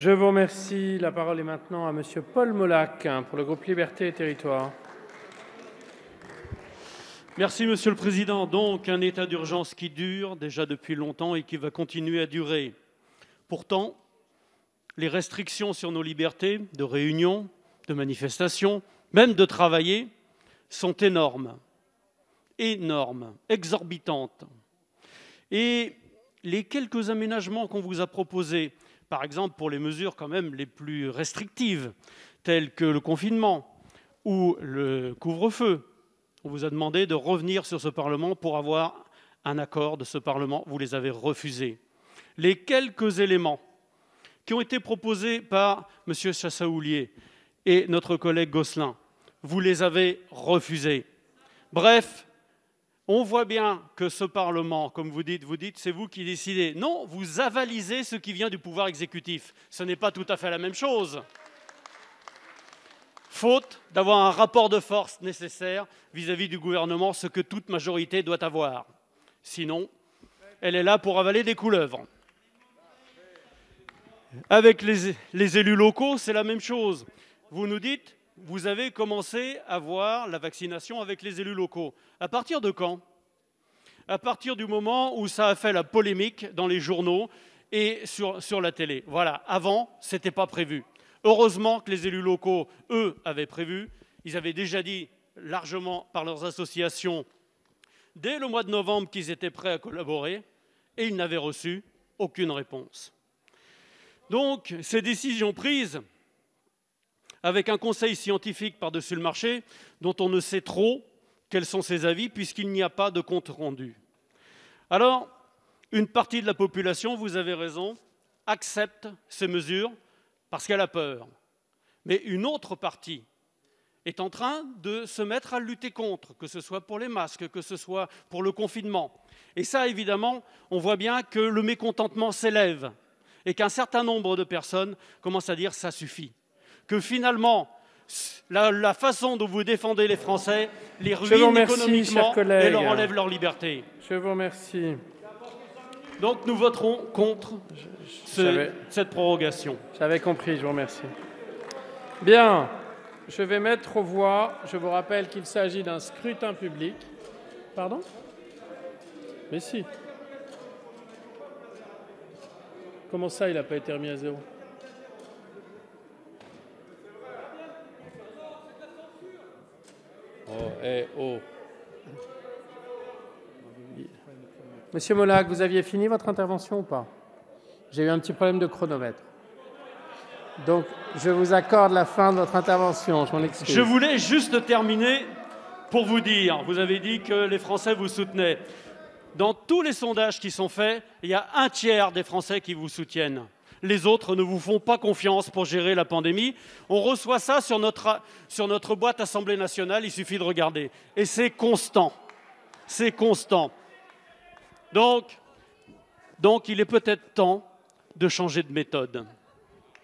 Je vous remercie. La parole est maintenant à Monsieur Paul Molac pour le groupe Liberté et Territoires. Merci Monsieur le Président. Donc un état d'urgence qui dure déjà depuis longtemps et qui va continuer à durer. Pourtant, les restrictions sur nos libertés de réunion, de manifestation, même de travailler, sont énormes, exorbitantes. Et les quelques aménagements qu'on vous a proposés, par exemple pour les mesures quand même les plus restrictives, telles que le confinement ou le couvre-feu, on vous a demandé de revenir sur ce Parlement pour avoir un accord de ce Parlement. Vous les avez refusés. Les quelques éléments qui ont été proposés par M. Chassaoulier et notre collègue Gosselin, vous les avez refusés. Bref, on voit bien que ce Parlement, comme vous dites, c'est vous qui décidez. Non, vous avalisez ce qui vient du pouvoir exécutif. Ce n'est pas tout à fait la même chose. Faute d'avoir un rapport de force nécessaire vis-à-vis du gouvernement, ce que toute majorité doit avoir. Sinon, elle est là pour avaler des couleuvres. Avec les élus locaux, c'est la même chose. Vous nous dites, vous avez commencé à voir la vaccination avec les élus locaux. À partir de quand? À partir du moment où ça a fait la polémique dans les journaux et sur la télé. Voilà, avant, ce n'était pas prévu. Heureusement que les élus locaux, eux, avaient prévu. Ils avaient déjà dit largement par leurs associations, dès le mois de novembre, qu'ils étaient prêts à collaborer et ils n'avaient reçu aucune réponse. Donc, ces décisions prises avec un conseil scientifique par-dessus le marché, dont on ne sait trop quels sont ses avis, puisqu'il n'y a pas de compte rendu. Alors, une partie de la population, vous avez raison, accepte ces mesures parce qu'elle a peur. Mais une autre partie est en train de se mettre à lutter contre, que ce soit pour les masques, que ce soit pour le confinement. Et ça, évidemment, on voit bien que le mécontentement s'élève et qu'un certain nombre de personnes commencent à dire « ça suffit ». Que finalement, la façon dont vous défendez les Français les ruine économiquement et leur enlève leur liberté. Je vous remercie. Donc nous voterons contre cette prorogation. J'avais compris, je vous remercie. Bien, je vais mettre aux voix. Je vous rappelle qu'il s'agit d'un scrutin public. Pardon? Mais si. Comment ça, il n'a pas été remis à zéro? Oh. Monsieur Molac, vous aviez fini votre intervention ou pas? J'ai eu un petit problème de chronomètre. Donc, je vous accorde la fin de votre intervention. Je m'en excuse. Je voulais juste terminer pour vous dire, vous avez dit que les Français vous soutenaient. Dans tous les sondages qui sont faits, il y a un tiers des Français qui vous soutiennent. Les autres ne vous font pas confiance pour gérer la pandémie. On reçoit ça sur notre boîte Assemblée nationale, il suffit de regarder. Et c'est constant. C'est constant. Donc, il est peut-être temps de changer de méthode.